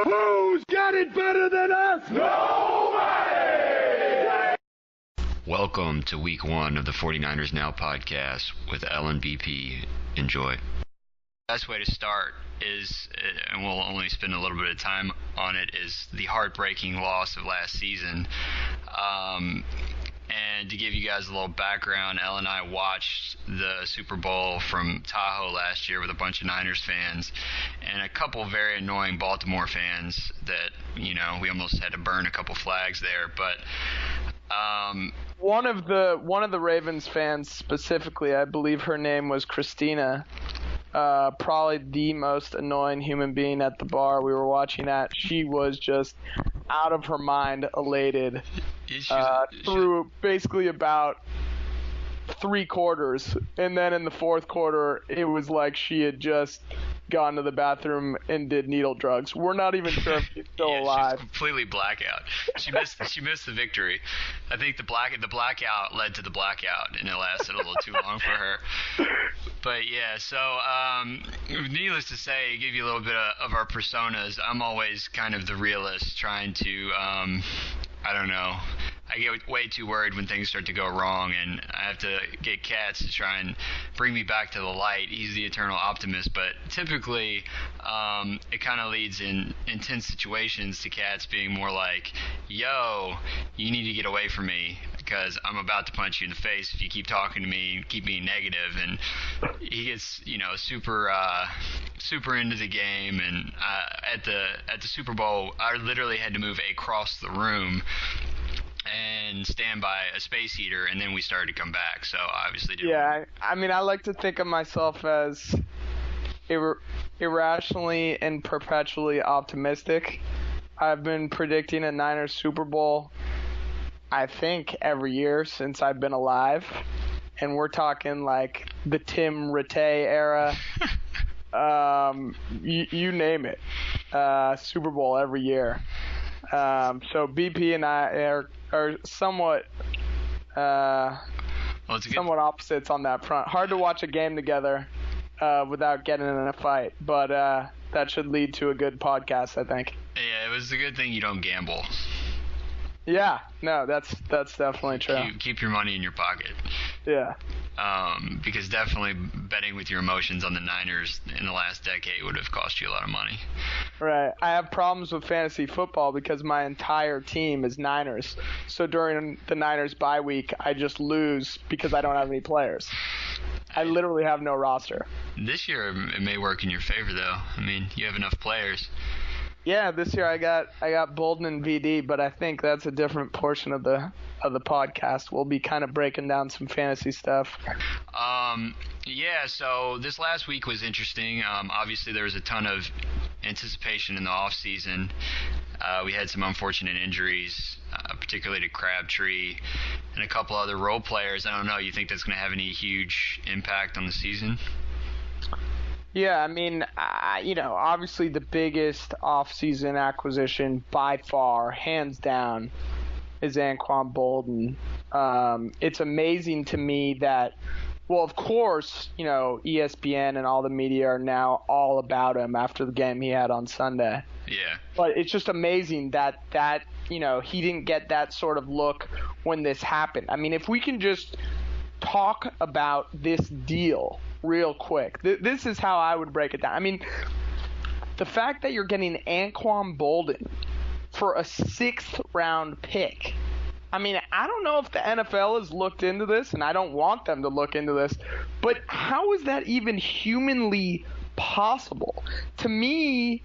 Who's got it better than us? Nobody! Welcome to week 1 of the 49ers Now podcast with LNBP. Enjoy. Best way to start is, and we'll only spend a little bit of time on it, is the heartbreaking loss of last season. And to give you guys a little background, Elle and I watched the Super Bowl from Tahoe last year with a bunch of Niners fans and a couple very annoying Baltimore fans that, you know, we almost had to burn a couple flags there. But one of the Ravens fans specifically, I believe her name was Christina, probably the most annoying human being at the bar we were watching at. She was just out of her mind, elated through basically about 3 quarters, and then in the 4th quarter it was like she had just gone to the bathroom and did needle drugs. We're not even sure if she's still alive. She's completely blackout. She missed the victory. I think the blackout led to the blackout, and it lasted a little too long for her. But yeah, so needless to say, give you a little bit of our personas. I'm always kind of the realist, trying to I don't know. I get way too worried when things start to go wrong, and I have to get Katz to try and bring me back to the light. He's the eternal optimist, but typically it kind of leads in intense situations to Katz being more like, yo, you need to get away from me because I'm about to punch you in the face if you keep talking to me and keep being negative. And he gets, you know, super into the game, and at the Super Bowl, I literally had to move across the room and stand by a space heater, and then we started to come back. So obviously, I mean, I like to think of myself as irrationally and perpetually optimistic. I've been predicting a Niners Super Bowl, I think, every year since I've been alive, and we're talking like the Tim Rattay era. You name it, Super Bowl every year. So BP and I are somewhat somewhat opposites on that front. Hard to watch a game together without getting in a fight, but that should lead to a good podcast, I think. Yeah, it was a good thing you don't gamble. Yeah, no, that's definitely true. Keep your money in your pocket. Yeah. Because definitely betting with your emotions on the Niners in the last decade would have cost you a lot of money. Right. I have problems with fantasy football because my entire team is Niners. So during the Niners bye week, I just lose because I don't have any players. I literally have no roster. This year, it may work in your favor, though. I mean, you have enough players. Yeah, this year I got Bolden and VD, but I think that's a different portion of the podcast. We'll be kind of breaking down some fantasy stuff. Yeah, so this last week was interesting. Obviously, there was a ton of anticipation in the off season. We had some unfortunate injuries, particularly to Crabtree and a couple other role players. I don't know. You think that's going to have any huge impact on the season? Yeah, I mean, obviously the biggest off-season acquisition by far, hands down, is Anquan Bolden. It's amazing to me that, well, of course, ESPN and all the media are now all about him after the game he had on Sunday. Yeah. But it's just amazing that he didn't get that sort of look when this happened. I mean, if we can just talk about this deal real quick. This is how I would break it down. I mean, the fact that you're getting Anquan Bolden for a 6th round pick. I mean, I don't know if the NFL has looked into this, and I don't want them to look into this, but how is that even humanly possible? To me,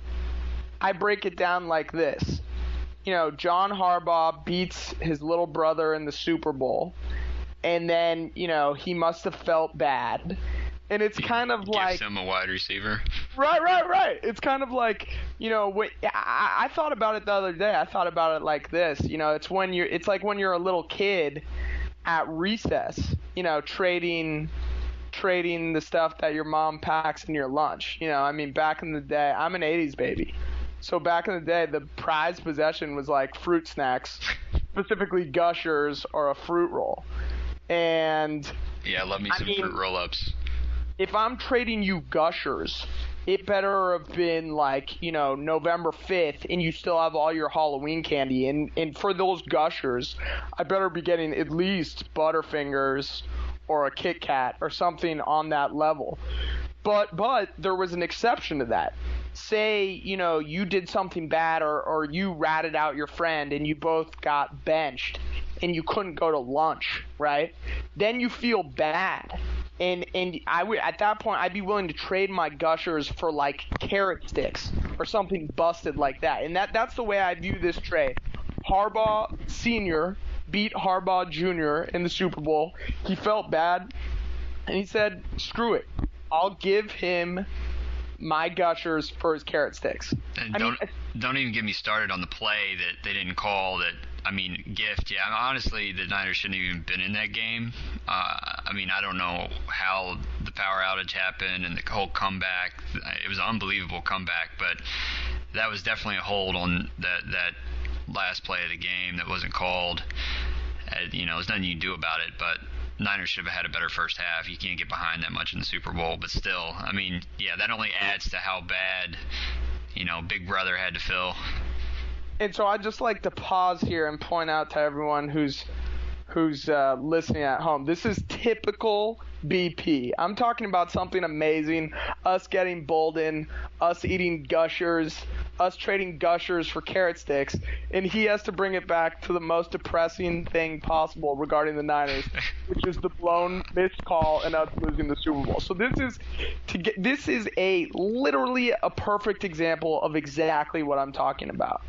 I break it down like this. John Harbaugh beats his little brother in the Super Bowl, and then, he must have felt bad. And it's kind of like... Gives him a wide receiver. Right. It's kind of like, I thought about it the other day. I thought about it like this. It's like when you're a little kid at recess, trading the stuff that your mom packs in your lunch. Back in the day, I'm an 80s baby. So back in the day, the prized possession was like fruit snacks, specifically Gushers or a fruit roll. And... Yeah, I love me some fruit roll-ups. If I'm trading you Gushers it better have been like, November 5th and you still have all your Halloween candy. And for those gushers, I better be getting at least Butterfingers or a Kit Kat or something on that level. But there was an exception to that. Say, you did something bad or you ratted out your friend and you both got benched and you couldn't go to lunch, right? Then you feel bad. And I would, at that point, I'd be willing to trade my gushers for like carrot sticks or something busted like that. And that's the way I view this trade. Harbaugh Sr. beat Harbaugh Jr. in the Super Bowl. He felt bad, and he said, screw it. I'll give him my gushers for his carrot sticks. And don't even get me started on the play that they didn't call gift. Yeah, honestly, the Niners shouldn't have even been in that game. I don't know how the power outage happened and the whole comeback. It was an unbelievable comeback, but that was definitely a hold on that last play of the game that wasn't called. There's nothing you can do about it, but Niners should have had a better first half. You can't get behind that much in the Super Bowl, but still, that only adds to how bad, Big Brother had to feel. And so I'd just like to pause here and point out to everyone who's listening at home, this is typical BP. I'm talking about something amazing, us getting Bolden, us eating gushers, us trading gushers for carrot sticks, and he has to bring it back to the most depressing thing possible regarding the Niners, which is the blown missed call and us losing the Super Bowl. So this is literally a perfect example of exactly what I'm talking about.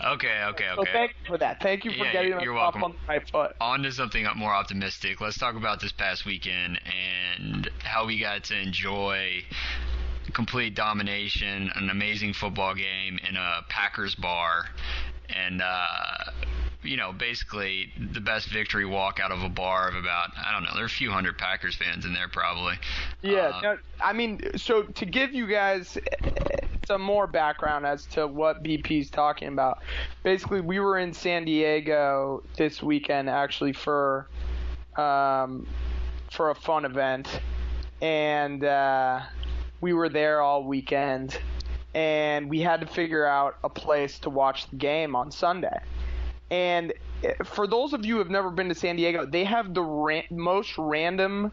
Okay. So thank you for that. Thank you for getting us off on the right foot. On to something more optimistic. Let's talk about this past weekend and how we got to enjoy complete domination, an amazing football game in a Packers bar, and basically the best victory walk out of a bar of about, I don't know, there are a few hundred Packers fans in there probably. Yeah, so to give you guys some more background as to what BP's talking about, basically we were in San Diego this weekend actually for a fun event, and we were there all weekend, and we had to figure out a place to watch the game on Sunday. And for those of you who have never been to San Diego, they have the most random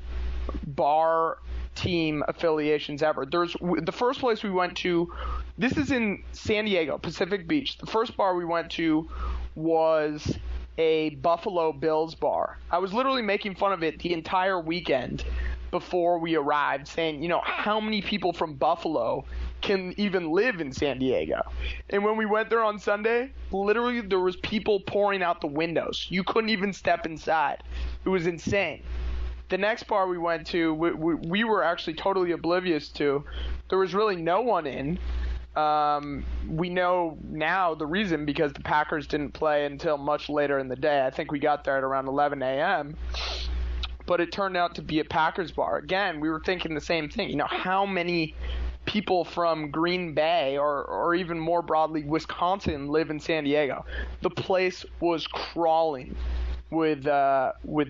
bar team affiliations ever. There's the first place we went to, this is in San Diego, Pacific Beach. The first bar we went to was a Buffalo Bills bar. I was literally making fun of it the entire weekend before we arrived, saying, how many people from Buffalo can even live in San Diego? And when we went there on Sunday, literally there was people pouring out the windows. You couldn't even step inside. It was insane. The next bar we went to, we were actually totally oblivious to. There was really no one in. We know now the reason, because the Packers didn't play until much later in the day. I think we got there at around 11 a.m., but it turned out to be a Packers bar. Again, we were thinking the same thing. How many people from Green Bay or even more broadly Wisconsin live in San Diego? The place was crawling with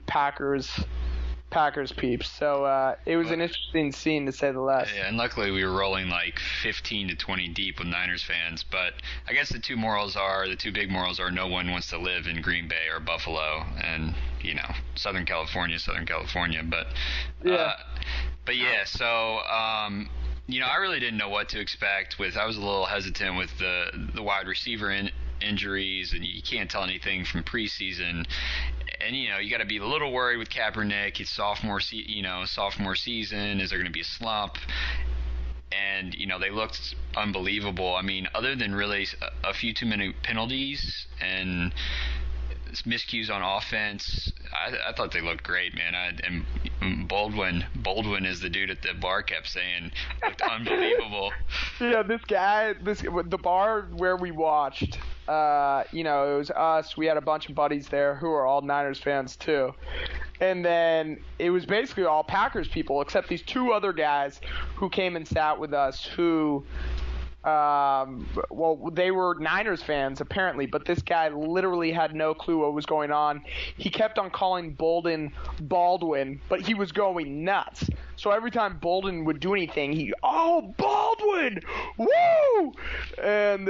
Packers peeps. So it was an interesting scene, to say the least. Yeah, and luckily we were rolling like 15 to 20 deep with Niners fans. But I guess the two big morals are no one wants to live in Green Bay or Buffalo, and Southern California. But so I really didn't know what to expect. I was a little hesitant with the wide receiver injuries, and you can't tell anything from preseason. And you got to be a little worried with Kaepernick. It's sophomore season. Is there going to be a slump? And they looked unbelievable. Other than really a few too many penalties and miscues on offense, I thought they looked great, man. And Baldwin is the dude at the bar kept saying looked unbelievable. Yeah, the bar where we watched, it was us. We had a bunch of buddies there who are all Niners fans too. And then it was basically all Packers people, except these two other guys who came and sat with us who, they were Niners fans apparently, but this guy literally had no clue what was going on. He kept on calling Baldwin, but he was going nuts. So every time Bolden would do anything, Baldwin, woo! And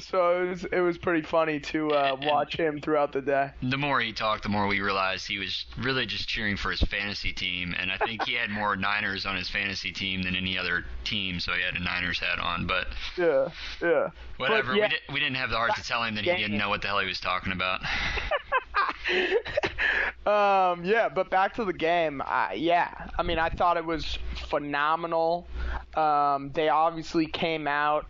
so it was pretty funny to watch him throughout the day. The more he talked, the more we realized he was really just cheering for his fantasy team, and I think he had more Niners on his fantasy team than any other team, so he had a Niners hat on. But yeah. Whatever. But, yeah, we didn't have the heart to tell him that he didn't know what the hell he was talking about. But back to the game. I mean, I thought it was phenomenal. They obviously came out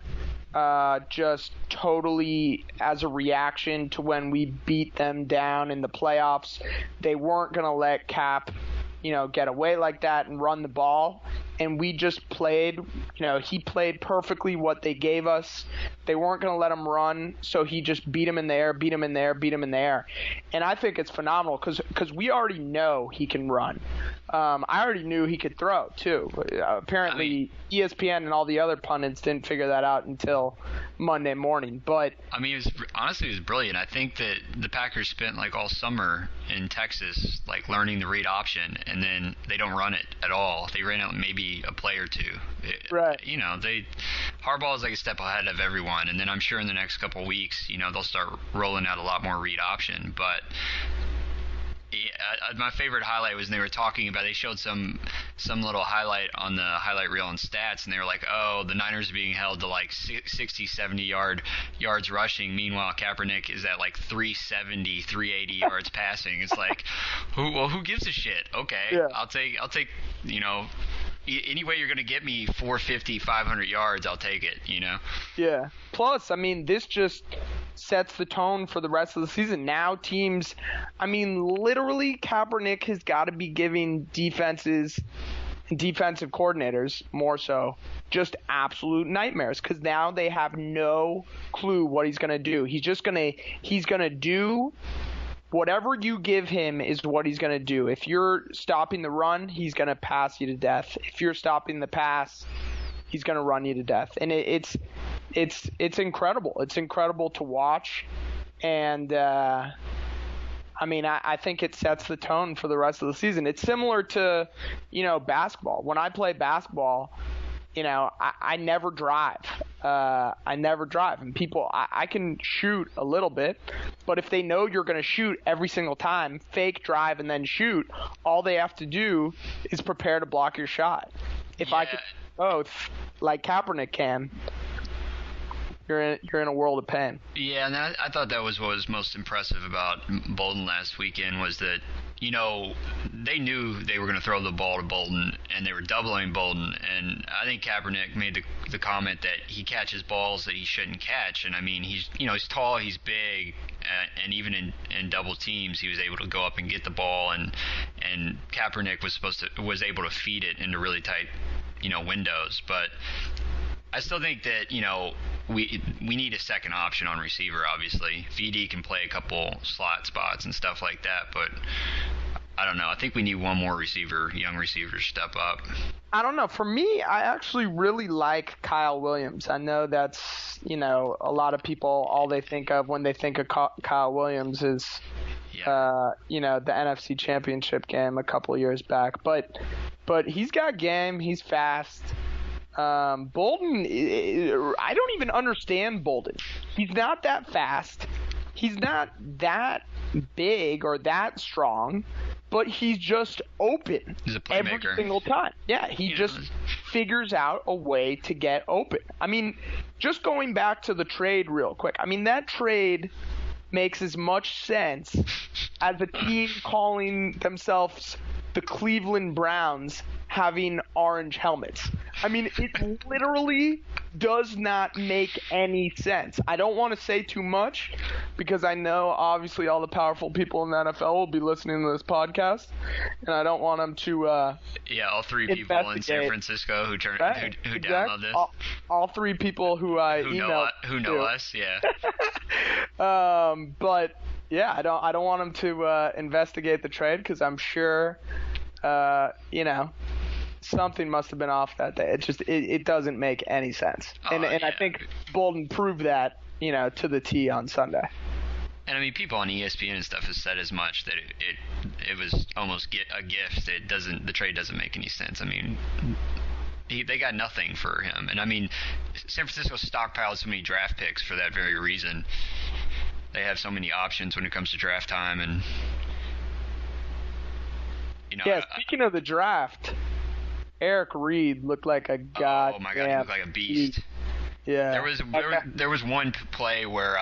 just totally as a reaction to when we beat them down in the playoffs. They weren't going to let Kaep, get away like that and run the ball. And we just played, he played perfectly what they gave us. They weren't going to let him run, so he just beat him in the air. And I think it's phenomenal because we already know he can run. I already knew he could throw, too. Apparently, ESPN and all the other pundits didn't figure that out until Monday morning. But I mean, it was brilliant. I think that the Packers spent all summer in Texas learning the read option, and then they don't run it at all. They ran out maybe a play or two. Right. Harbaugh is a step ahead of everyone, and then I'm sure in the next couple of weeks, they'll start rolling out a lot more read option. But my favorite highlight was when they were talking about, they showed some little highlight on the highlight reel and stats, and they were like, oh, the Niners are being held to 60, 70 yards rushing. Meanwhile, Kaepernick is at 370, 380 yards passing. It's who gives a shit? Okay, yeah. I'll take any way you're going to get me 450, 500 yards, I'll take it, Yeah. Plus, I mean, this just sets the tone for the rest of the season. Now teams, literally Kaepernick has got to be giving defensive coordinators more so just absolute nightmares, because now they have no clue what he's going to do. He's going to do whatever you give him is what he's going to do. If you're stopping the run, he's going to pass you to death. If you're stopping the pass, he's going to run you to death. And it's incredible. It's incredible to watch. And I think it sets the tone for the rest of the season. It's similar to, basketball. When I play basketball, I never drive. And people, I can shoot a little bit, but if they know you're going to shoot every single time, fake drive and then shoot, all they have to do is prepare to block your shot. If I could both, like Kaepernick can, you're in a world of pain. Yeah, and I thought that was what was most impressive about Bolden last weekend was that, they knew they were going to throw the ball to Bolden, and they were doubling Bolden. And I think Kaepernick made the comment that he catches balls that he shouldn't catch. And he's tall, he's big, and even in double teams, he was able to go up and get the ball. And Kaepernick was able to feed it into really tight, windows. But I still think that we need a second option on receiver. Obviously, VD can play a couple slot spots and stuff like that, but I don't know. I think we need one more young receiver to step up. I don't know. For me, I actually really like Kyle Williams. I know that's, a lot of people, all they think of when they think of Kyle Williams is, the NFC Championship game a couple of years back. But he's got game. He's fast. Bolden, I don't even understand Bolden. He's not that fast. He's not that big or that strong, but he's just open. He's a playmaker every single time. Yeah, he just figures out a way to get open. Just going back to the trade real quick. That trade makes as much sense as a team calling themselves the Cleveland Browns having orange helmets. It literally does not make any sense. I don't want to say too much because I know obviously all the powerful people in the NFL will be listening to this podcast, and I don't want them to all three people in San Francisco who download this. All three people who know us, yeah. But yeah, I don't want them to investigate the trade because I'm sure something must have been off that day. It doesn't make any sense. I think Bolden proved that, to the T on Sunday. And people on ESPN and stuff have said as much that it was almost a gift. The trade doesn't make any sense. I mean, they got nothing for him, and I mean, San Francisco stockpiled so many draft picks for that very reason. They have so many options when it comes to draft time, and speaking of the draft, Eric Reed looked like a goddamn. Oh my God, he looked like a beast. Yeah. There was one play where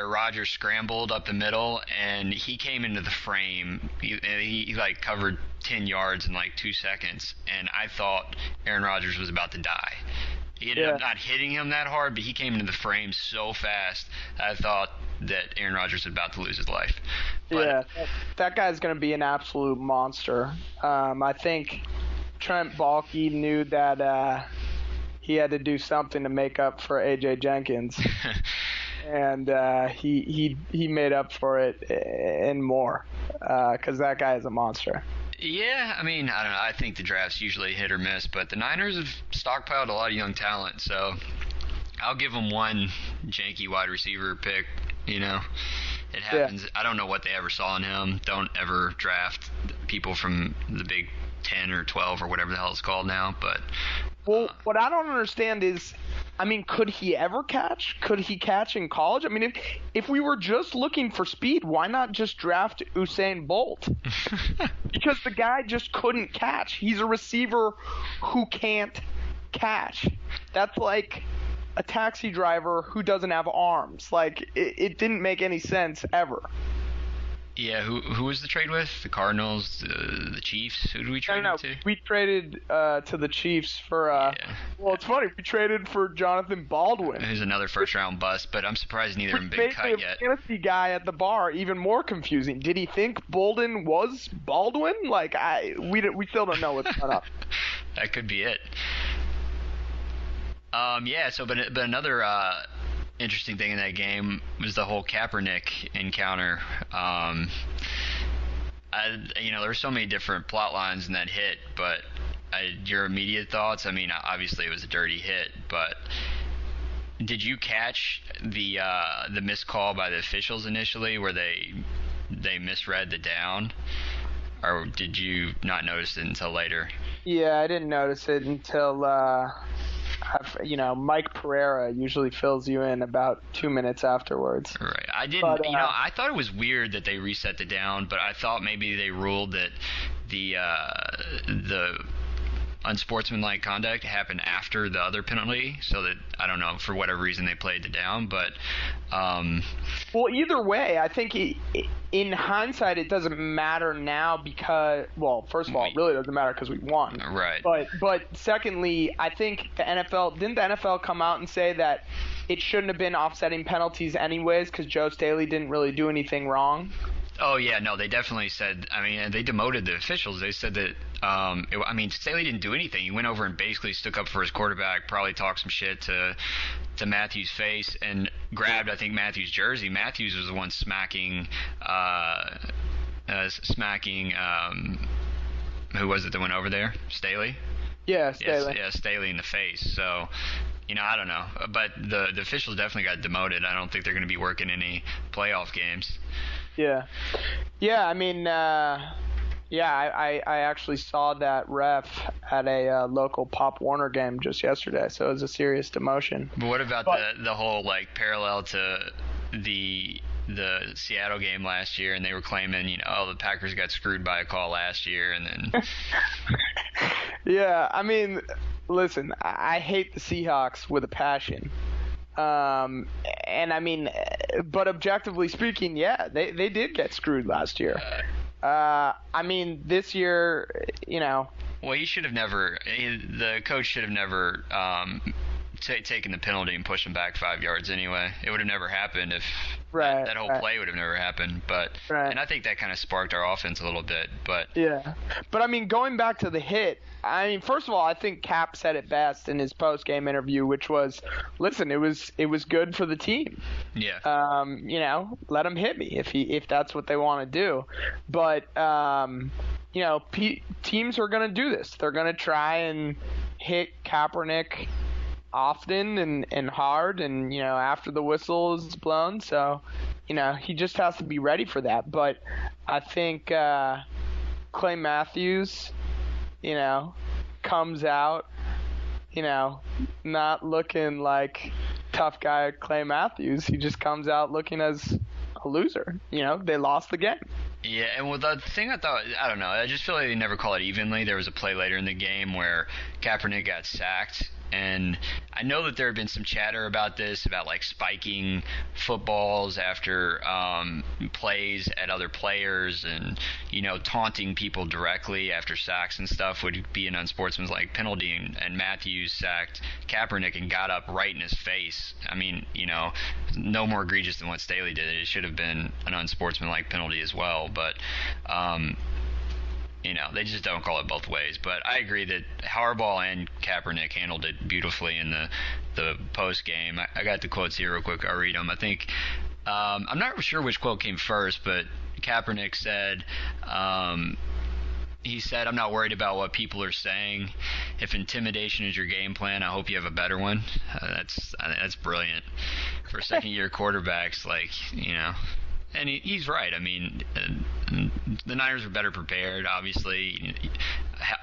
Rodgers scrambled up the middle and he came into the frame. He like covered 10 yards in like 2 seconds, and I thought Aaron Rodgers was about to die. He ended up not hitting him that hard, but he came into the frame so fast I thought that Aaron Rodgers was about to lose his life. But, that guy's going to be an absolute monster. I think Trent Baalke knew that he had to do something to make up for A.J. Jenkins. And he made up for it and more, because that guy is a monster. Yeah, I mean, I don't know. I think the draft's usually hit or miss, but the Niners have stockpiled a lot of young talent, so I'll give them one janky wide receiver pick. It happens. Yeah. I don't know what they ever saw in him. Don't ever draft people from the Big 10 or 12 or whatever the hell it's called now, but... Well, what I don't understand is, I mean, could he ever catch? Could he catch in college? I mean, if we were just looking for speed, why not just draft Usain Bolt? Because the guy just couldn't catch. He's a receiver who can't catch. That's like a taxi driver who doesn't have arms. Like, it didn't make any sense ever. Yeah, who was the trade with? The Cardinals, the Chiefs? Who did we trade to? We traded to the Chiefs for well, it's funny. We traded for Jonathan Baldwin. Who's another first-round bust, but I'm surprised neither of them been cut yet. The fantasy guy at the bar even more confusing. Did he think Bolden was Baldwin? Like, we still don't know what's going up. That could be it. But another interesting thing in that game was the whole Kaepernick encounter. There were so many different plot lines in that hit, but your immediate thoughts? I mean, obviously it was a dirty hit, but did you catch the missed call by the officials initially, where they misread the down, or did you not notice it until later? Yeah, I didn't notice it until. Mike Pereira usually fills you in about 2 minutes afterwards. Right. I didn't. I thought it was weird that they reset the down, but I thought maybe they ruled that the unsportsmanlike conduct happened after the other penalty, so that, I don't know, for whatever reason they played it down. But well, either way, I think in hindsight it doesn't matter now because, well, first of all, it really doesn't matter because we won. Right. But secondly, I think the NFL come out and say that it shouldn't have been offsetting penalties anyways because Joe Staley didn't really do anything wrong? Oh, yeah, no, they definitely said, I mean, they demoted the officials. They said that, Staley didn't do anything. He went over and basically stuck up for his quarterback, probably talked some shit to Matthews' face, and grabbed, I think, Matthews' jersey. Matthews was the one smacking, who was it that went over there? Staley? Yeah, Staley. Yeah, Staley in the face. So, I don't know. But the officials definitely got demoted. I don't think they're going to be working any playoff games. Yeah. I mean, I actually saw that ref at a local Pop Warner game just yesterday, so it was a serious demotion. But what about the whole, like, parallel to the Seattle game last year, and they were claiming, the Packers got screwed by a call last year, and then... Yeah, I mean, listen, I hate the Seahawks with a passion. And I mean, but objectively speaking, yeah, they did get screwed last year. I mean, this year, Well, he should have never. The coach should have never taken the penalty and pushed him back 5 yards anyway. It would have never happened if that whole play would have never happened. But and I think that kind of sparked our offense a little bit. But yeah, but I mean, going back to the hit. I mean, first of all, I think Kaep said it best in his post-game interview, which was, "Listen, it was good for the team. Yeah. Let him hit me if that's what they want to do. But teams are going to do this. They're going to try and hit Kaepernick often and hard, and after the whistle is blown. So, he just has to be ready for that. But I think Clay Matthews, comes out, not looking like tough guy Clay Matthews. He just comes out looking as a loser. They lost the game. Yeah, and with the thing I don't know, I just feel like they never call it evenly. There was a play later in the game where Kaepernick got sacked, and I know that there had been some chatter about this, about like spiking footballs after plays at other players, and taunting people directly after sacks and stuff would be an unsportsmanlike penalty. And Matthews sacked Kaepernick and got up right in his face. I mean, no more egregious than what Staley did. It should have been an unsportsmanlike penalty as well, but they just don't call it both ways. But I agree that Harbaugh and Kaepernick handled it beautifully in the post game. I got the quotes here real quick. I'll read them. I think I'm not sure which quote came first, but Kaepernick said, he said, "I'm not worried about what people are saying. If intimidation is your game plan, I hope you have a better one." That's brilliant for second-year quarterbacks. And he's right. I mean, the Niners were better prepared, obviously.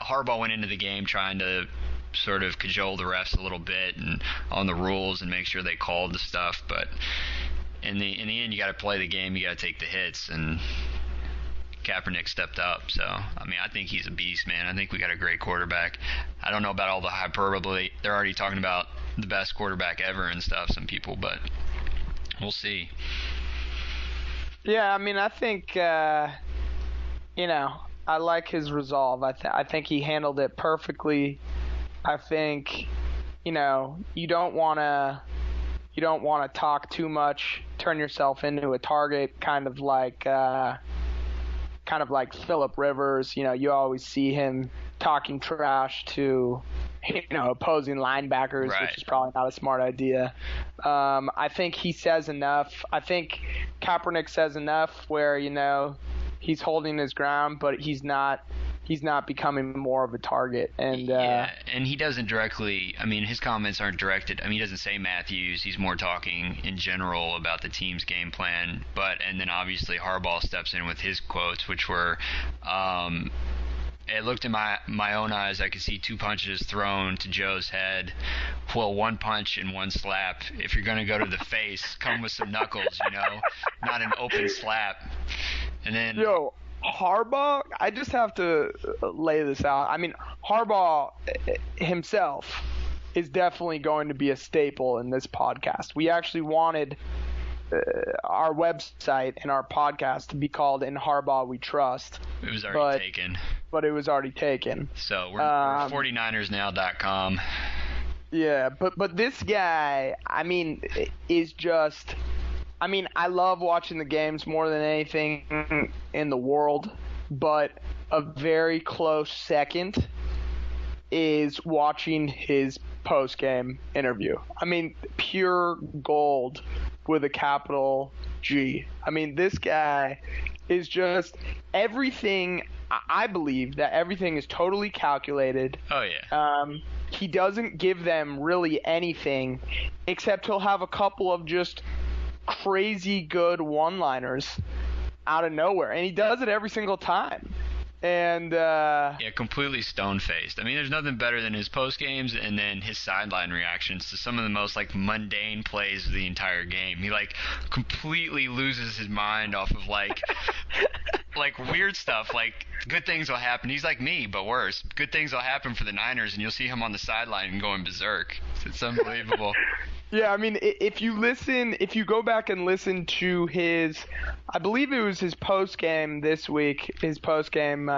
Harbaugh went into the game trying to sort of cajole the refs a little bit and on the rules and make sure they called the stuff. But in the end, you got to play the game. You got to take the hits. And Kaepernick stepped up. So, I mean, I think he's a beast, man. I think we got a great quarterback. I don't know about all the hyperbole. They're already talking about the best quarterback ever and stuff, some people, but we'll see. Yeah, I mean, I think, I like his resolve. I think he handled it perfectly. I think, you don't want to talk too much, turn yourself into a target, kind of like Phillip Rivers. You always see him talking trash to opposing linebackers, right, which is probably not a smart idea. I think he says enough. I think Kaepernick says enough where, he's holding his ground, but he's not becoming more of a target. And and he doesn't directly, I mean, his comments aren't directed. I mean, he doesn't say Matthews. He's more talking in general about the team's game plan. And then obviously Harbaugh steps in with his quotes, which were, it looked in my own eyes, I could see 2 punches thrown to Joe's head. Well, 1 punch and 1 slap. If you're going to go to the face, come with some knuckles, not an open slap. And then... Harbaugh, I just have to lay this out. I mean, Harbaugh himself is definitely going to be a staple in this podcast. We actually wanted our website and our podcast to be called "In Harbaugh We Trust." It was already taken. But it was already taken. So we're 49ersnow.com. Yeah, but this guy, I mean, is just... I mean, I love watching the games more than anything in the world, but a very close second is watching his post-game interview. I mean, pure gold with a capital G. I mean, this guy is just everything. I believe that everything is totally calculated. Oh, yeah. He doesn't give them really anything, except he'll have a couple of just crazy good one-liners out of nowhere, and he does it every single time. And completely stone-faced. I mean, there's nothing better than his post games and then his sideline reactions to some of the most mundane plays of the entire game. He completely loses his mind off of weird stuff. Good things will happen. He's like me, but worse. Good things will happen for the Niners, and you'll see him on the sideline and going berserk. It's unbelievable. Yeah, I mean, if you go back and listen to I believe it was his post-game this week, his post-game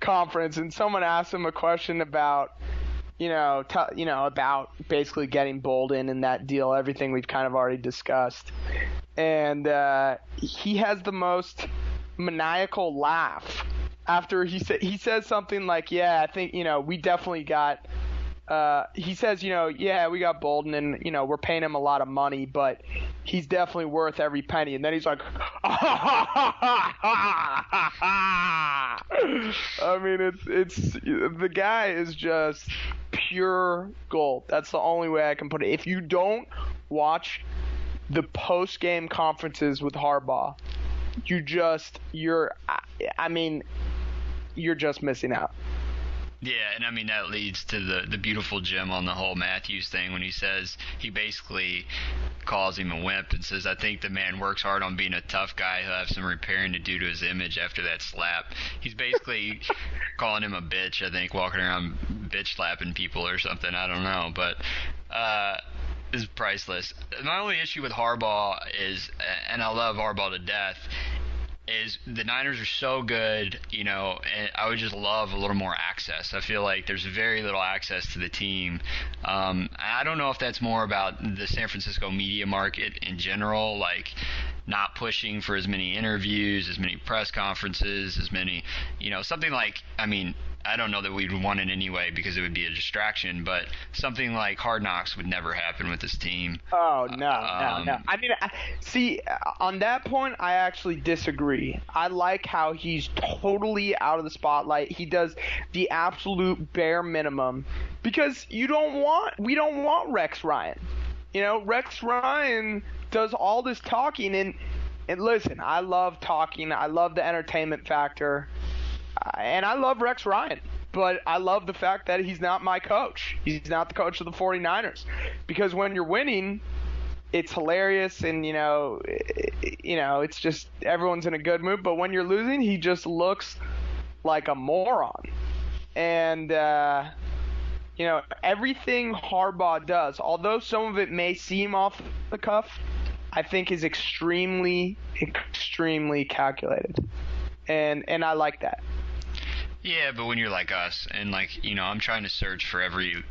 conference, and someone asked him a question about, about basically getting Bolden and that deal, everything we've kind of already discussed. And he has the most maniacal laugh after he says something like, yeah, I think, we definitely got... he says, yeah, we got Bolden and, we're paying him a lot of money, but he's definitely worth every penny. And then he's like, I mean, it's the guy is just pure gold. That's the only way I can put it. If you don't watch the post-game conferences with Harbaugh, you're just missing out. Yeah, and I mean that leads to the beautiful gem on the whole Matthews thing when he says, he basically calls him a wimp and says, I think the man works hard on being a tough guy. He'll have some repairing to do to his image after that slap. He's basically calling him a bitch, I think, walking around bitch slapping people or something. I don't know, but this is priceless. My only issue with Harbaugh is, and I love Harbaugh to death, is the Niners are so good, and I would just love a little more access. I feel like there's very little access to the team. I don't know if that's more about the San Francisco media market in general, like not pushing for as many interviews, as many press conferences, as many, something like, I don't know that we'd want it anyway because it would be a distraction, but something like Hard Knocks would never happen with this team. Oh, no. See, on that point, I actually disagree. I like how he's totally out of the spotlight. He does the absolute bare minimum because we don't want Rex Ryan. Rex Ryan does all this talking, and listen, I love talking. I love the entertainment factor. And I love Rex Ryan, but I love the fact that he's not my coach. He's not the coach of the 49ers. Because when you're winning, it's hilarious and, it's just everyone's in a good mood. But when you're losing, he just looks like a moron. And, everything Harbaugh does, although some of it may seem off the cuff, I think is extremely, extremely calculated. And I like that. Yeah, but when you're like us, and I'm trying to search for every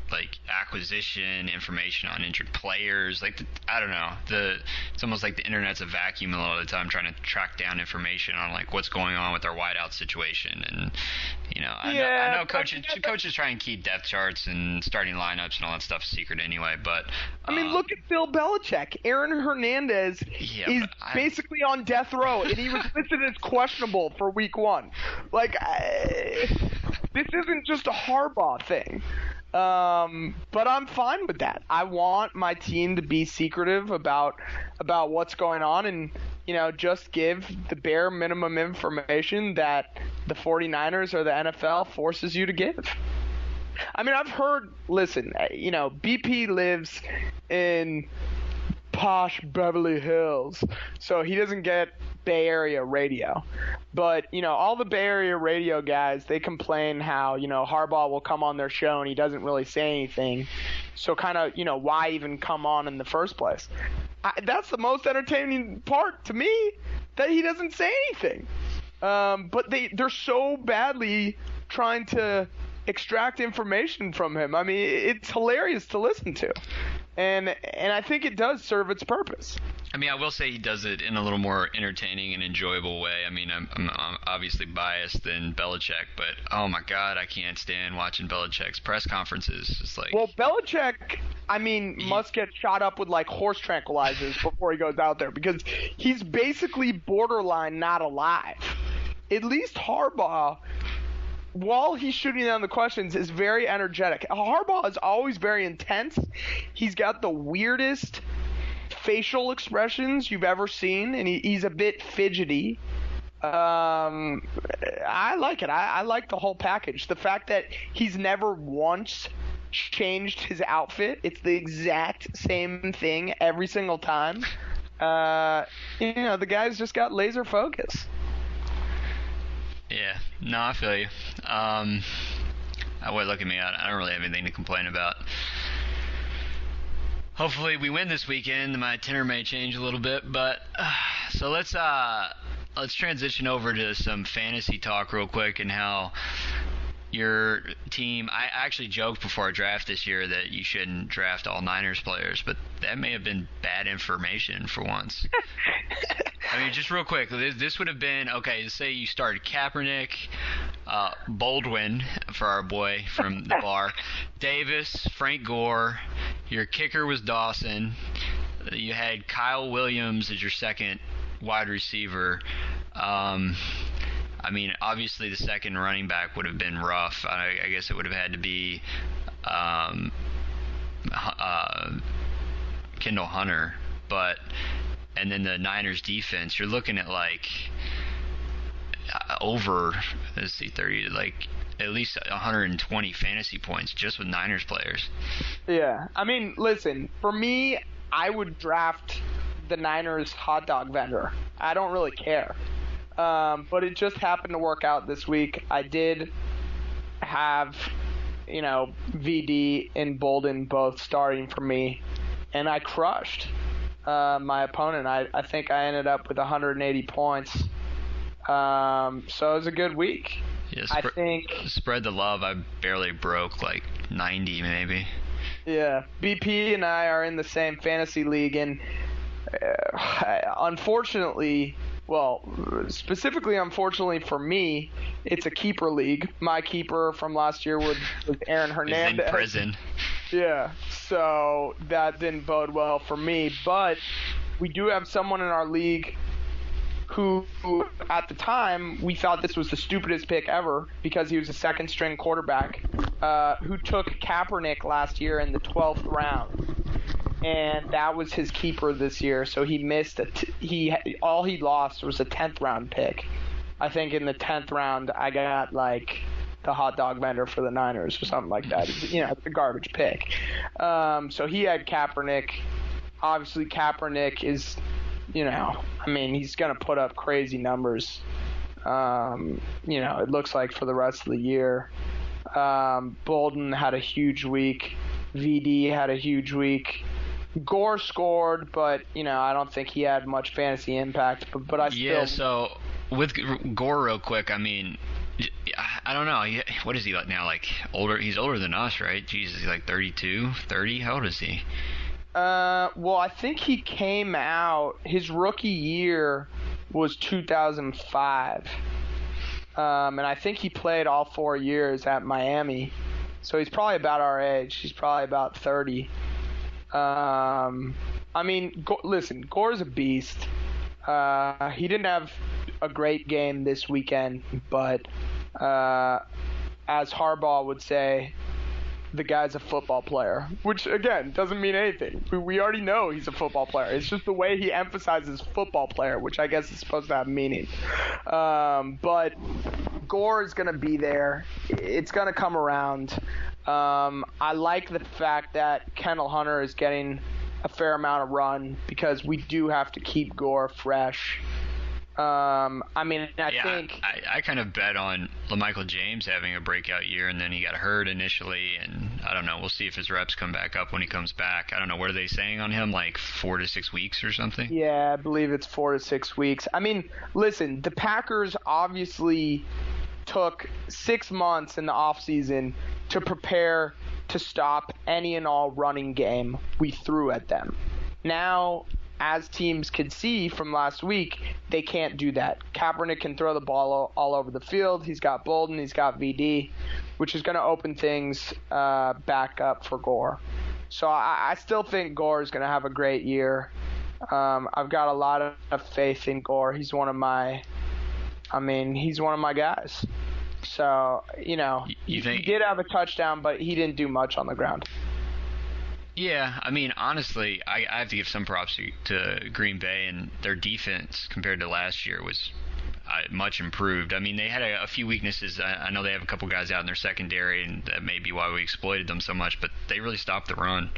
acquisition information on injured players. I don't know. It's almost like the internet's a vacuum a lot of the time, trying to track down information on what's going on with our wideout situation. And I know coaches try and keep depth charts and starting lineups and all that stuff secret anyway. But look at Bill Belichick. Aaron Hernandez is basically on death row, and he was listed as questionable for week 1. This isn't just a Harbaugh thing. But I'm fine with that. I want my team to be secretive about what's going on and, just give the bare minimum information that the 49ers or the NFL forces you to give. I've heard, listen, BP lives in posh Beverly Hills, so he doesn't get Bay Area radio. But, all the Bay Area radio guys, they complain how, Harbaugh will come on their show and he doesn't really say anything. So kind of, why even come on in the first place? That's the most entertaining part to me, that he doesn't say anything. But they're so badly trying to extract information from him. It's hilarious to listen to. And I think it does serve its purpose. I will say he does it in a little more entertaining and enjoyable way. I'm obviously biased than Belichick, but oh my God, I can't stand watching Belichick's press conferences. It's well, Belichick, must get shot up with horse tranquilizers before he goes out there because he's basically borderline not alive. At least Harbaugh, while he's shooting down the questions, is very energetic. Harbaugh is always very intense. He's got the weirdest facial expressions you've ever seen, and he's a bit fidgety. I like it. I like the whole package. The fact that he's never once changed his outfit. It's the exact same thing every single time. The guy's just got laser focus. Yeah, no, I feel you. Look at me. I don't really have anything to complain about. Hopefully we win this weekend. My tenor may change a little bit, but so let's transition over to some fantasy talk real quick and how your team. I actually joked before our draft this year that you shouldn't draft all Niners players, but that may have been bad information for once. Just real quick, this would have been, okay, say you started Kaepernick, Baldwin for our boy from the bar, Davis, Frank Gore, your kicker was Dawson, you had Kyle Williams as your second wide receiver. Obviously the second running back would have been rough. I guess it would have had to be Kendall Hunter, but and then the Niners defense, you're looking at like over, let's see, 30, like at least 120 fantasy points just with Niners players. Yeah. I mean, listen, for me, I would draft the Niners hot dog vendor. I don't really care. But it just happened to work out this week. I did have, VD and Bolden both starting for me, and I crushed my opponent. I think I ended up with 180 points. So it was a good week. Yeah, I think spread the love. I barely broke like 90 maybe. Yeah, BP and I are in the same fantasy league, and unfortunately, specifically unfortunately for me, it's a keeper league. My keeper from last year was Aaron Hernandez. He's in prison. Yeah, so that didn't bode well for me. But we do have someone in our league who at the time we thought this was the stupidest pick ever because he was a second-string quarterback who took Kaepernick last year in the 12th round. And that was his keeper this year, so he missed all he lost was a 10th round pick. I think in the 10th round I got like the hot dog vendor for the Niners or something like that. It's a garbage pick. So he had Kaepernick. Obviously Kaepernick is, he's going to put up crazy numbers. It looks like for the rest of the year. Bolden had a huge week. VD had a huge week. Gore scored, but I don't think he had much fantasy impact. But I still. Yeah. So with Gore, real quick, I mean, I don't know. What is he like now? Like older? He's older than us, right? Jesus, he's like 32, 30. How old is he? Well, I think he came out. His rookie year was 2005, and I think he played all 4 years at Miami. So he's probably about our age. He's probably about 30. Listen, Gore's a beast. He didn't have a great game this weekend, but as Harbaugh would say, the guy's a football player, which, again, doesn't mean anything. We already know he's a football player. It's just the way he emphasizes football player, which I guess is supposed to have meaning. But Gore is going to be there. It's going to come around. I like the fact that Kendall Hunter is getting a fair amount of run because we do have to keep Gore fresh. I think I kind of bet on LaMichael James having a breakout year, and then he got hurt initially, and I don't know. We'll see if his reps come back up when he comes back. I don't know. What are they saying on him? Like 4 to 6 weeks or something? Yeah, I believe it's 4 to 6 weeks. I mean, listen, the Packers obviously took 6 months in the offseason to prepare to stop any and all running game we threw at them. Now, as teams could see from last week, they can't do that. Kaepernick can throw the ball all over the field. He's got Bolden. He's got VD, which is going to open things back up for Gore. So I still think Gore is going to have a great year. I've got a lot of faith in Gore. He's one of my guys. So, he did have a touchdown, but he didn't do much on the ground. Yeah, I mean, honestly, I have to give some props to Green Bay, and their defense compared to last year was much improved. I mean, they had a few weaknesses. I know they have a couple guys out in their secondary, and that may be why we exploited them so much, but they really stopped the run.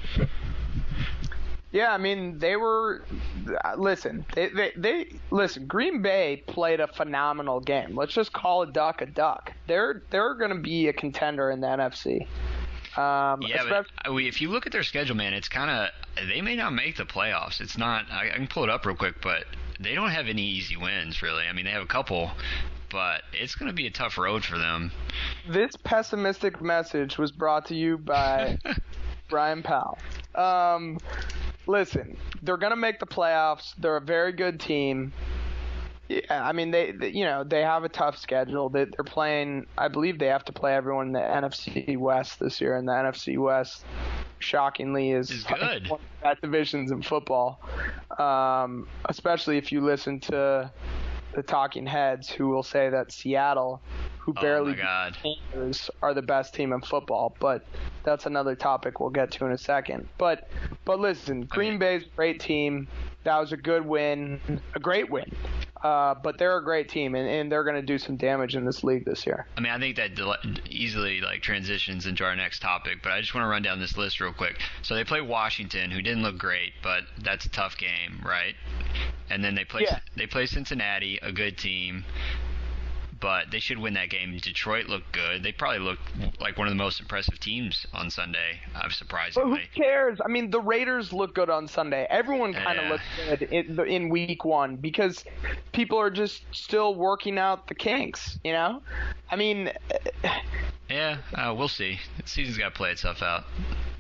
Yeah, I mean, they were listen. They listen. Green Bay played a phenomenal game. Let's just call a duck a duck. They're going to be a contender in the NFC. But if you look at their schedule, man, it's kind of they may not make the playoffs. It's not. I can pull it up real quick, but they don't have any easy wins, really. I mean, they have a couple, but it's going to be a tough road for them. This pessimistic message was brought to you by Brian Powell. Listen, they're going to make the playoffs. They're a very good team. Yeah, I mean, they have a tough schedule. They're playing. I believe they have to play everyone in the NFC West this year, and the NFC West, shockingly, is good. One of the best divisions in football. Especially if you listen to the talking heads who will say that Seattle, who barely beat the Panthers, are the best team in football. But that's another topic we'll get to in a second. But listen, Green Bay's a great team. That was a good win, a great win. But they're a great team, and they're going to do some damage in this league this year. I mean, I think that easily transitions into our next topic, but I just want to run down this list real quick. So they play Washington, who didn't look great, but that's a tough game, right? And then they play Cincinnati, a good team, but they should win that game. Detroit looked good. They probably looked like one of the most impressive teams on Sunday, surprisingly. But who cares? I mean, the Raiders look good on Sunday. Everyone kind of looks good in week one because people are just still working out the kinks, you know? I mean... Yeah, we'll see. The season's got to play itself out.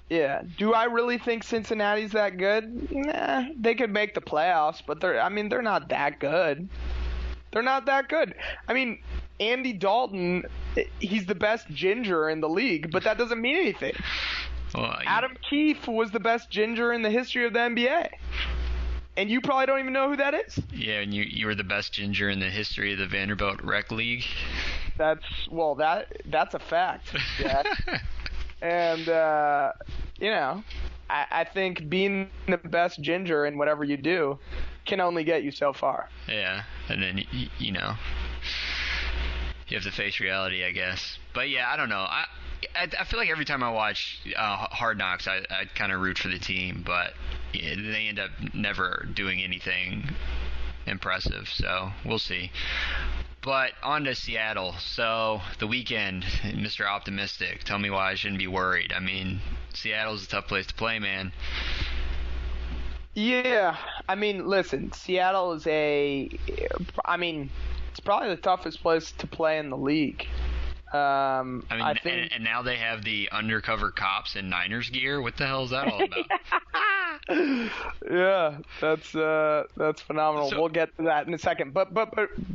Yeah. Do I really think Cincinnati's that good? Nah, they could make the playoffs, but they're not that good. They're not that good. I mean, Andy Dalton, he's the best ginger in the league, but that doesn't mean anything. Well, Adam Keefe was the best ginger in the history of the NBA. And you probably don't even know who that is. Yeah, and you were the best ginger in the history of the Vanderbilt Rec League. That's a fact. Yeah. And, I think being the best ginger in whatever you do can only get you so far. Yeah, and then, you have to face reality, I guess. But, yeah, I don't know. I feel like every time I watch Hard Knocks, I kind of root for the team, but they end up never doing anything impressive, so we'll see. But on to Seattle. So the weekend, Mr. Optimistic. Tell me why I shouldn't be worried. I mean, Seattle's a tough place to play, man. Yeah. I mean, listen, Seattle is it's probably the toughest place to play in the league. I think, and now they have the undercover cops in Niners gear. What the hell is that all about? Yeah, that's phenomenal. We'll get to that in a second. But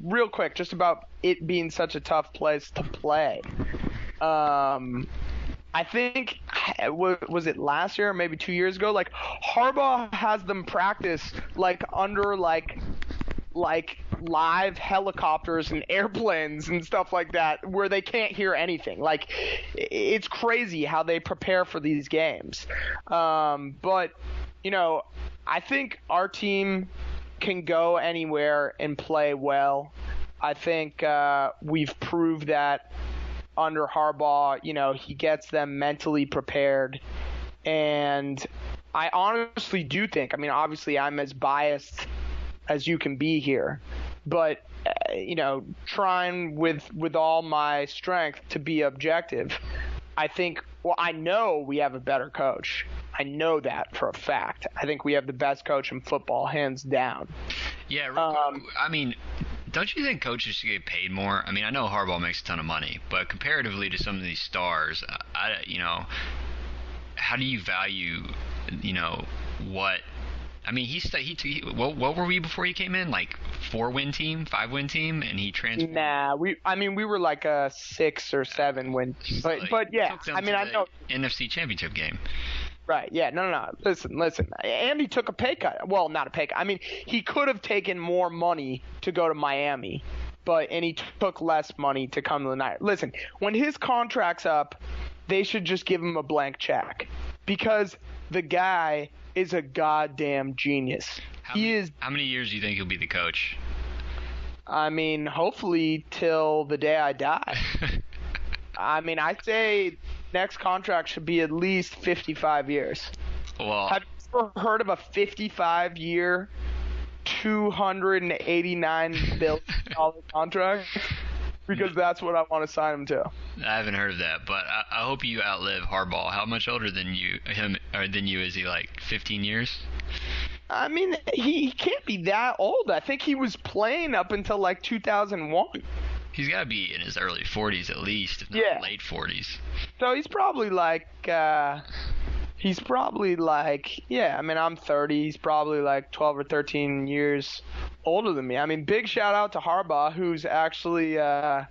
real quick, just about it being such a tough place to play. I think, was it last year or maybe 2 years ago? Like, Harbaugh has them practice under live helicopters and airplanes and stuff like that where they can't hear anything. Like, it's crazy how they prepare for these games. But, I think our team can go anywhere and play well. I think we've proved that under Harbaugh, he gets them mentally prepared. And I honestly do think, obviously I'm as biased as you can be here, but trying with all my strength to be objective, I think, I know we have a better coach. I know that for a fact. I think we have the best coach in football, hands down. Yeah, don't you think coaches should get paid more? I mean, I know Harbaugh makes a ton of money, but comparatively to some of these stars, how do you value, what? I mean, what were we before he came in? Like 4-win team, 5-win team, and he transferred. Nah, we were like a 6 or 7 win. But yeah, I know NFC Championship game. Right. Yeah. No. Listen. Andy took a pay cut. Well, not a pay cut. He could have taken more money to go to Miami, and he took less money to come to the Niners. Listen, when his contract's up, they should just give him a blank check because the guy is a goddamn genius. How many years do you think he'll be the coach? Hopefully till the day I die. I'd say next contract should be at least 55 years. Well, have you ever heard of a 55-year, $289 billion contract? Because that's what I want to sign him to. I haven't heard of that, but I hope you outlive Harbaugh. How much older than you is he? Like 15 years? He can't be that old. I think he was playing up until like 2001. He's got to be in his early 40s at least, if not late 40s. So he's probably like, I'm 30. He's probably like 12 or 13 years older than me. Big shout out to Harbaugh, who's actually an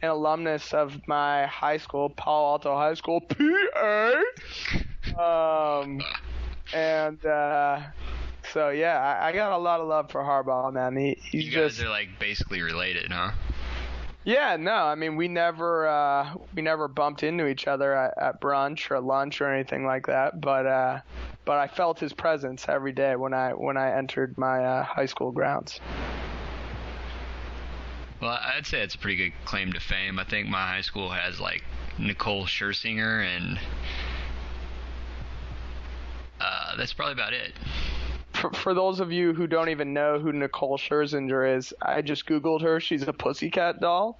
alumnus of my high school, Palo Alto High School, PA. So yeah, I got a lot of love for Harbaugh, man. He's you guys just are like basically related, huh? yeah. No, I mean we never bumped into each other at brunch or lunch or anything like that. But I felt his presence every day when I entered my high school grounds. Well, I'd say it's a pretty good claim to fame. I think my high school has like Nicole Scherzinger, and that's probably about it. For those of you who don't even know who Nicole Scherzinger is, I just Googled her. She's a pussycat doll.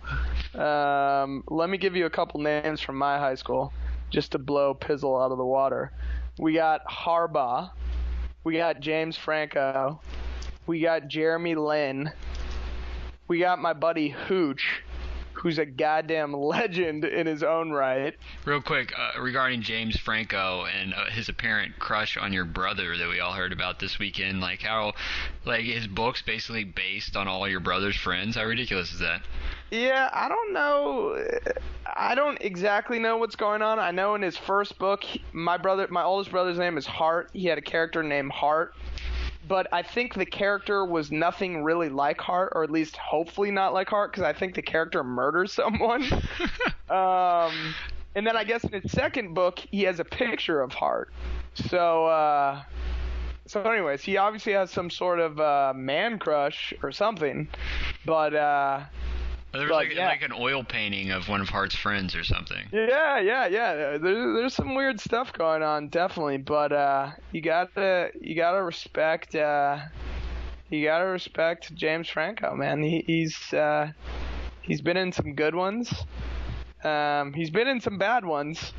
Let me give you a couple names from my high school just to blow Pizzle out of the water. We got Harbaugh. We got James Franco. We got Jeremy Lin. We got my buddy Hooch, who's a goddamn legend in his own right. Real quick, regarding James Franco and his apparent crush on your brother that we all heard about this weekend, like how, like his book's basically based on all your brother's friends. How ridiculous is that? Yeah, I don't know. I don't exactly know what's going on. I know in his first book, my oldest brother's name is Hart. He had a character named Hart. But I think the character was nothing really like Hart, or at least hopefully not like Hart, because I think the character murders someone. And then I guess in his second book, he has a picture of Hart. So anyways, he obviously has some sort of man crush or something. But there was like an oil painting of one of Hart's friends or something. Yeah. There's some weird stuff going on, definitely. But you gotta respect James Franco, man. He's been in some good ones. He's been in some bad ones.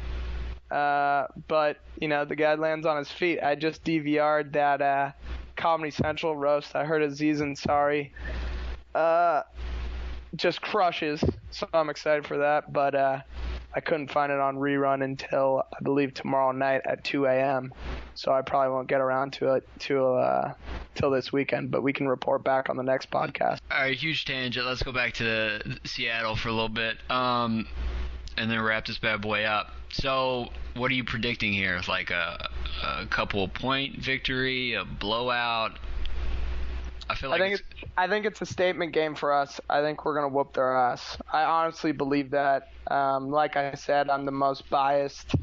But the guy lands on his feet. I just DVR'd that Comedy Central roast. I heard Aziz Ansari just crushes, so I'm excited for that, but I couldn't find it on rerun until I believe tomorrow night at 2 a.m. So I probably won't get around to it till this weekend, but we can report back on the next podcast. All right, huge tangent. Let's go back to Seattle for a little bit, and then wrap this bad boy up. So what are you predicting here? Like a couple point victory, a blowout? I think it's a statement game for us. I think we're gonna whoop their ass. I honestly believe that. Like I said, I'm the most biased,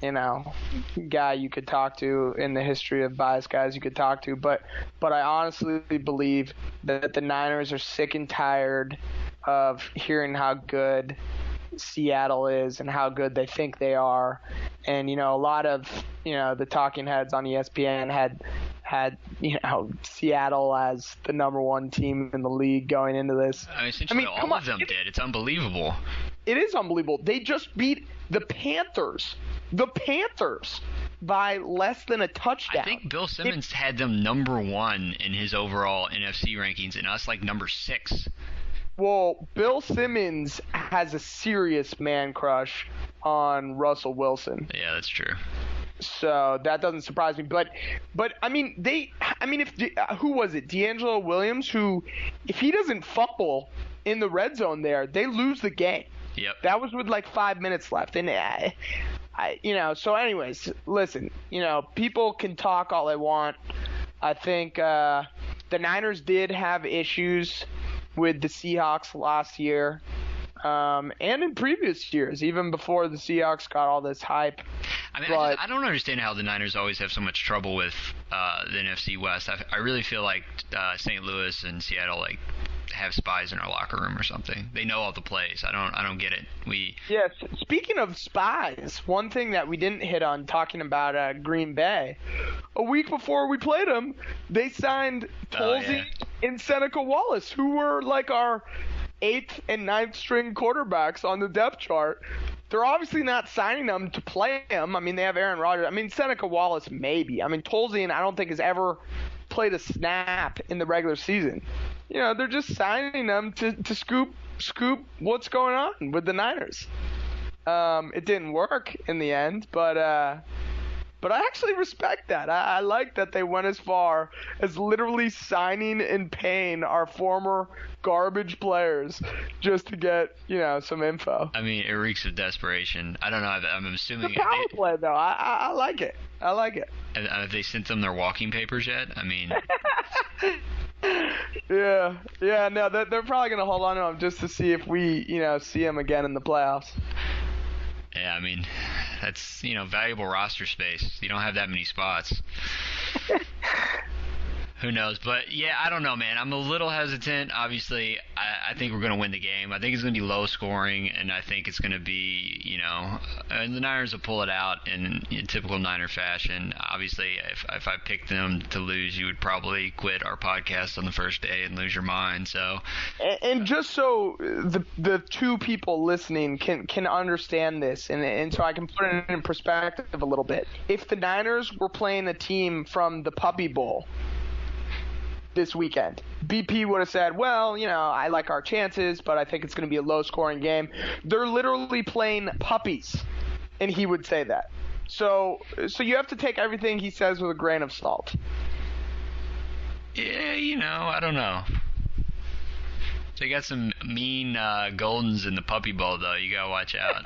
guy you could talk to in the history of biased guys you could talk to. But I honestly believe that the Niners are sick and tired of hearing how good Seattle is and how good they think they are. And a lot of the talking heads on ESPN had Seattle as the number one team in the league going into this. Essentially all of them did. It's unbelievable. It is unbelievable. They just beat the Panthers by less than a touchdown. I think Bill Simmons had them number one in his overall NFC rankings and us like number 6. Well, Bill Simmons has a serious man crush on Russell Wilson. Yeah, that's true. So that doesn't surprise me, but who was it? D'Angelo Williams, who, if he doesn't fumble in the red zone there, they lose the game. Yep. That was with like 5 minutes left, and so anyways, listen, people can talk all they want. I think the Niners did have issues with the Seahawks last year. And in previous years, even before the Seahawks got all this hype. I don't understand how the Niners always have so much trouble with the NFC West. I really feel like St. Louis and Seattle have spies in our locker room or something. They know all the plays. I don't get it. Yes. Speaking of spies, one thing that we didn't hit on talking about Green Bay, a week before we played them, they signed Tolzien and Seneca Wallace, who were like our 8th and 9th string quarterbacks on the depth chart. They're obviously not signing them to play them. I mean, they have Aaron Rodgers. I mean, Seneca Wallace maybe. I mean, Tolzien I don't think has ever played a snap in the regular season. They're just signing them to scoop what's going on with the Niners. It didn't work in the end, but I actually respect that. I like that they went as far as literally signing and paying our former garbage players just to get, some info. I mean, it reeks of desperation. I don't know. I'm assuming it's a power play, though. I like it. I like it. Have they sent them their walking papers yet? I mean, yeah. No, they're probably gonna hold on to him just to see if we, see him again in the playoffs. yeah, I mean, that's valuable roster space. You don't have that many spots. Who knows? But, yeah, I don't know, man. I'm a little hesitant. Obviously, I think we're going to win the game. I think it's going to be low scoring, and I think it's going to be, the Niners will pull it out in typical Niner fashion. Obviously, if I picked them to lose, you would probably quit our podcast on the first day and lose your mind. So, and just so the two people listening can understand this, and so I can put it in perspective a little bit. If the Niners were playing a team from the Puppy Bowl this weekend, BP would have said, well, I like our chances, but I think it's going to be a low-scoring game. They're literally playing puppies, and he would say that. So you have to take everything he says with a grain of salt. Yeah, I don't know. They got some mean Goldens in the Puppy Bowl, though. You got to watch out.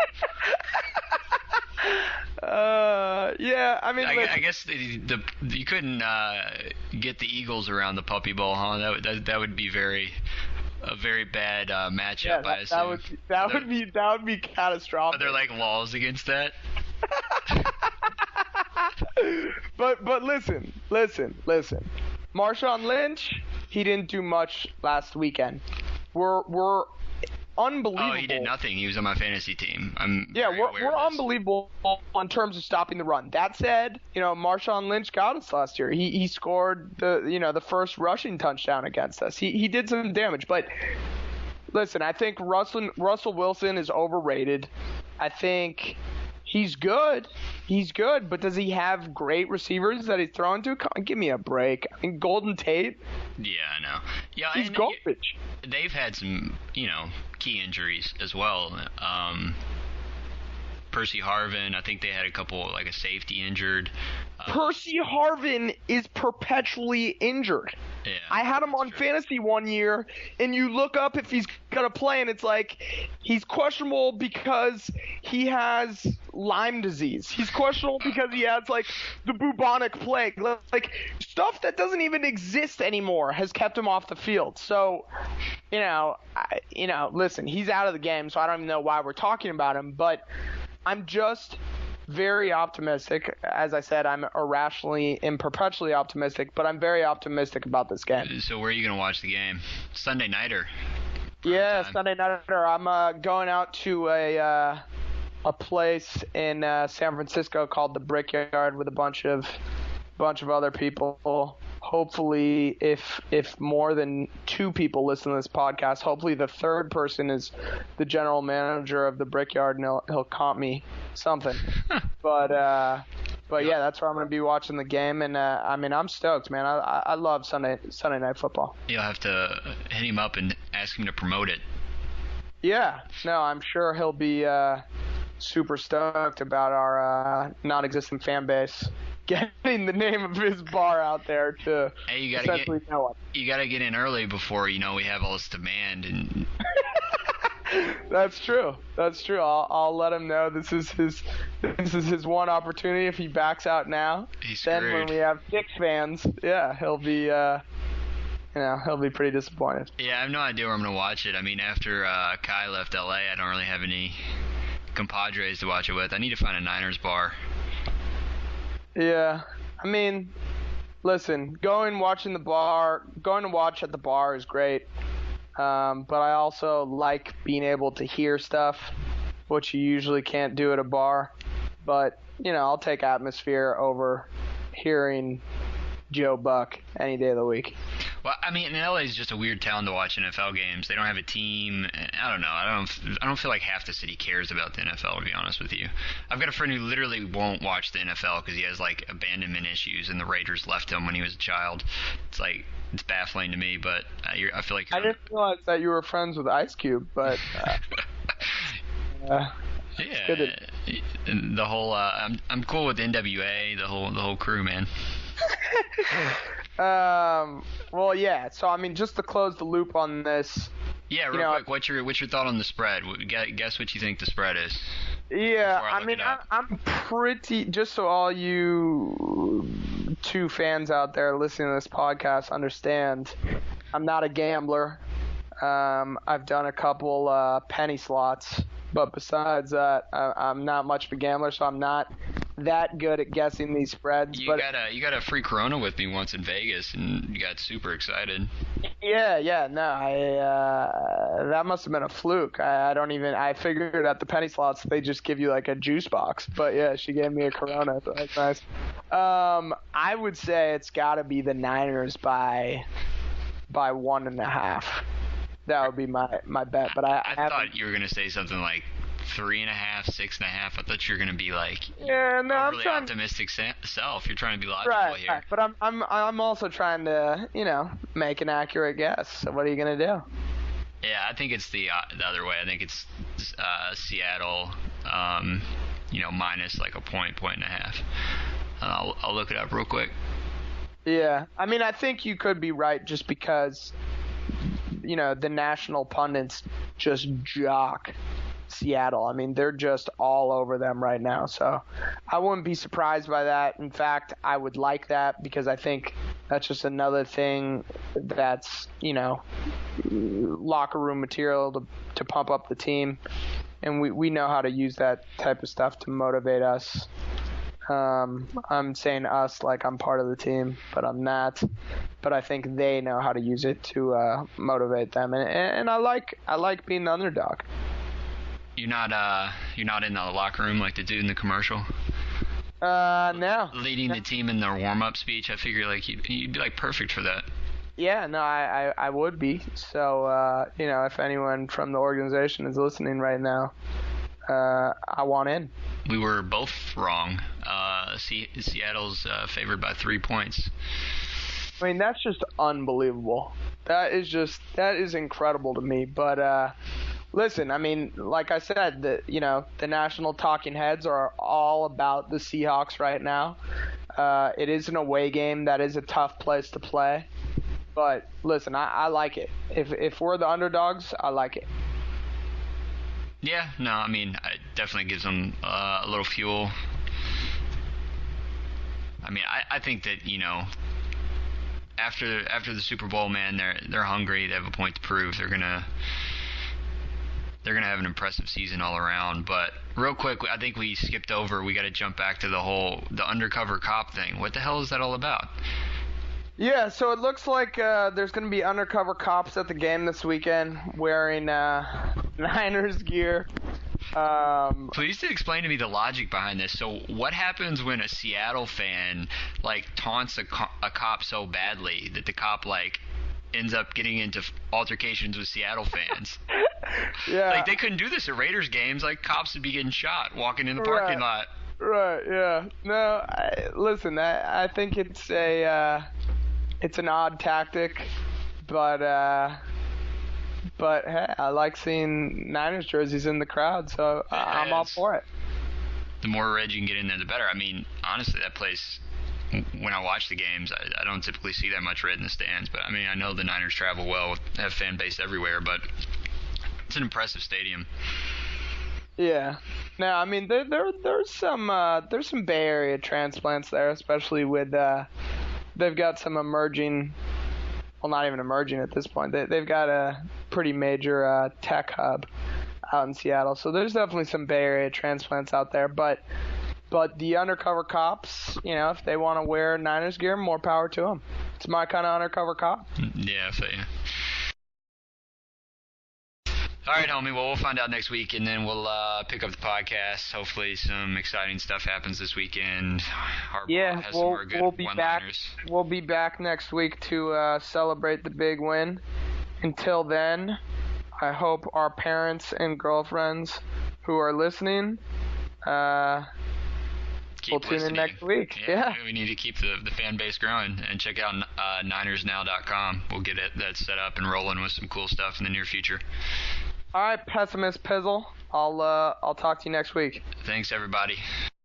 Yeah, I mean, I guess you couldn't get the Eagles around the Puppy Bowl, huh? That would be a very bad matchup. Yeah, I assume. that would be catastrophic. Are there like laws against that? But listen. Marshawn Lynch, he didn't do much last weekend. We're unbelievable. Oh, he did nothing. He was on my fantasy team. We're unbelievable in terms of stopping the run. That said, Marshawn Lynch got us last year. He scored the first rushing touchdown against us. He did some damage, but listen, I think Russell Wilson is overrated. I think he's good, but does he have great receivers that he's throwing to? Come on, give me a break. I mean, Golden Tate. Yeah, I know. Yeah, he's garbage. They've had some, key injuries as well. Percy Harvin, I think they had a couple, like a safety injured. Percy Harvin is perpetually injured. Yeah, I had him on fantasy one year, and you look up if he's going to play, and it's like he's questionable because he has Lyme disease. He's questionable because he has, like, the bubonic plague. Like, stuff that doesn't even exist anymore has kept him off the field. So, listen, he's out of the game, so I don't even know why we're talking about him, but I'm just very optimistic. As I said, I'm irrationally and perpetually optimistic, but I'm very optimistic about this game. So where are you going to watch the game? Sunday nighter? Yeah, Sunday nighter. I'm going out to a place in San Francisco called the Brickyard with a bunch of other people. Hopefully, if more than two people listen to this podcast, hopefully the third person is the general manager of the Brickyard, and he'll comp me something. But yeah, that's where I'm going to be watching the game, and I'm stoked, man. I love Sunday night football. You'll have to hit him up and ask him to promote it. Yeah, no, I'm sure he'll be super stoked about our non-existent fan base getting the name of his bar out there to essentially no one. You got to get in early before we have all this demand. And That's true. I'll let him know this is his one opportunity. If he backs out now, then when we have 6 fans, yeah, he'll be pretty disappointed. Yeah, I have no idea where I'm gonna watch it. I mean, after Kai left LA, I don't really have any compadres to watch it with. I need to find a Niners bar. Yeah, I mean, listen, going to watch at the bar is great, but I also like being able to hear stuff, which you usually can't do at a bar. But, I'll take atmosphere over hearing Joe Buck any day of the week. Well, I mean, LA is just a weird town to watch NFL games. They don't have a team. I don't know. I don't feel like half the city cares about the NFL, to be honest with you. I've got a friend who literally won't watch the NFL because he has, like, abandonment issues, and the Raiders left him when he was a child. It's baffling to me, but I feel like... I didn't realize that you were friends with Ice Cube, but... yeah, the whole... I'm cool with NWA, the whole crew, man. Well, yeah. So, I mean, just to close the loop on this. Yeah, real quick. What's your thought on the spread? Guess what you think the spread is? Yeah, I mean, I'm pretty, just so all you two fans out there listening to this podcast understand, I'm not a gambler. I've done a couple penny slots, but besides that, I'm not much of a gambler, so I'm not that good at guessing these spreads. You got a free Corona with me once in Vegas, and you got super excited. Yeah, no, that must have been a fluke. I figured at the penny slots they just give you like a juice box, but yeah, she gave me a Corona, so that's nice. I would say it's got to be the Niners by 1.5. That would be my bet, but I thought you were gonna say something like 3.5, 6.5. I thought you were gonna be like overly optimistic self. You're trying to be logical here. Right. But I'm also trying to make an accurate guess. So what are you gonna do? Yeah, I think it's the other way. I think it's Seattle, minus like a point and a half. I'll look it up real quick. Yeah, I mean I think you could be right just because the national pundits just jock Seattle. I mean, they're just all over them right now. So I wouldn't be surprised by that. In fact, I would like that because I think that's just another thing that's, locker room material to pump up the team. And we know how to use that type of stuff to motivate us. I'm saying us like I'm part of the team, but I'm not. But I think they know how to use it to motivate them, and I like being the underdog. You're not in the locker room like the dude in the commercial. No. Leading the team in their warm-up speech. I figure like you'd be like perfect for that. Yeah, no, I would be. So if anyone from the organization is listening right now, I want in. We were both wrong. Seattle's favored by 3 points. I mean, that's just unbelievable. That is incredible to me. But listen, I mean, like I said, the national talking heads are all about the Seahawks right now. It is an away game. That is a tough place to play. But listen, I like it. If we're the underdogs, I like it. Yeah, no, I mean, it definitely gives them a little fuel. I mean, I think that, after the Super Bowl, man, they're hungry. They have a point to prove. They're gonna have an impressive season all around. But real quick, I think we skipped over. We got to jump back to the undercover cop thing. What the hell is that all about? Yeah, so it looks like there's going to be undercover cops at the game this weekend wearing Niners gear. Please explain to me the logic behind this. So what happens when a Seattle fan taunts a cop so badly that the cop ends up getting into altercations with Seattle fans? Yeah. They couldn't do this at Raiders games. Cops would be getting shot walking in the parking lot. Right, yeah. No, listen, I think it's an odd tactic, but hey, I like seeing Niners jerseys in the crowd, so I'm all for it. The more red you can get in there, the better. I mean, honestly, that place, when I watch the games, I don't typically see that much red in the stands, but I mean, I know the Niners travel well, have fan base everywhere, but it's an impressive stadium. Yeah. No, I mean, there's some Bay Area transplants there, especially with they've got some emerging, well, not even emerging at this point. They've got a pretty major tech hub out in Seattle. So there's definitely some Bay Area transplants out there. But the undercover cops, if they want to wear Niners gear, more power to them. It's my kind of undercover cop. Yeah, I feel you. All right, homie. Well, we'll find out next week, and then we'll pick up the podcast. Hopefully, some exciting stuff happens this weekend. Harbaugh has some more good one-liners. We'll be back next week to celebrate the big win. Until then, I hope our parents and girlfriends who are listening will tune in next week. Yeah. We need to keep the fan base growing, and check out NinersNow.com. We'll get that set up and rolling with some cool stuff in the near future. All right, Pessimist Pizzle. I'll talk to you next week. Thanks, everybody.